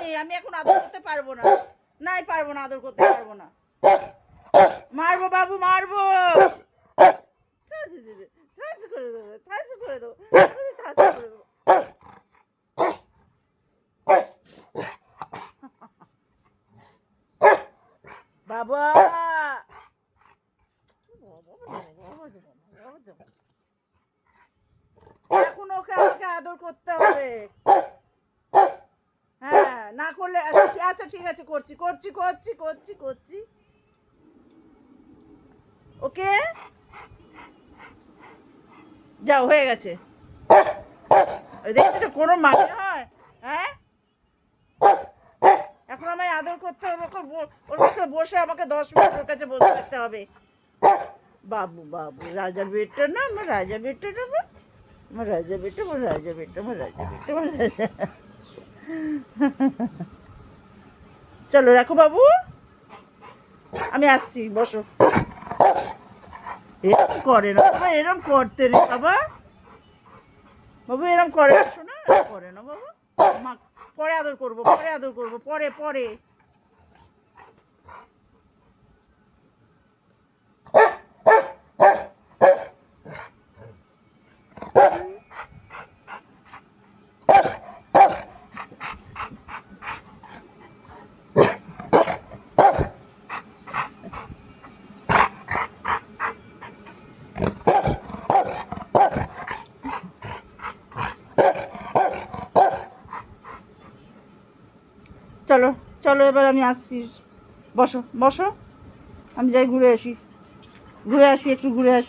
নেই, আমি এখন আদর করতে পারবো না। নাই পারবো না, আদর করতে পারবো না। মারবো বাবু, মারবো। থাস করে দেবো, থাস করে দেবো, থাস করে দেবো। বাবা এখন ওকে আমাকে আদর করতে হবে। হ্যাঁ, না করলে আচ্ছা ঠিক আছে, করছি করছি করছি করছি করছি। ওকে যাও, হয়ে গেছে। দেখতে তো কোনো মানে হয়? হ্যাঁ, এখন আমায় আদর করতে হবে, ওর কাছে বসে আমাকে 10 মিনিট ওর কাছে বসে থাকতে হবে। বাবু বাবু, রাজা বেটা না, আমার রাজা বেটা না, আমার রাজা বেটা, আমার রাজা বেটা, আমার রাজা বেটা, আমার রাজা। চলো রাখো বাবু, আমি আসছি, বসো। এরকম করে না বাবা, এরকম করতে নেই বাবা। বাবু এরকম করে না, শোনো, এরকম করে না বাবা। মা পরে আদর করবো, পরে আদর করবো, পরে পরে। চলো চলো, এবার আমি আসছি, বসো বসো, আমি যাই ঘুরে আসি, ঘুরে আসি, একটু ঘুরে আসি।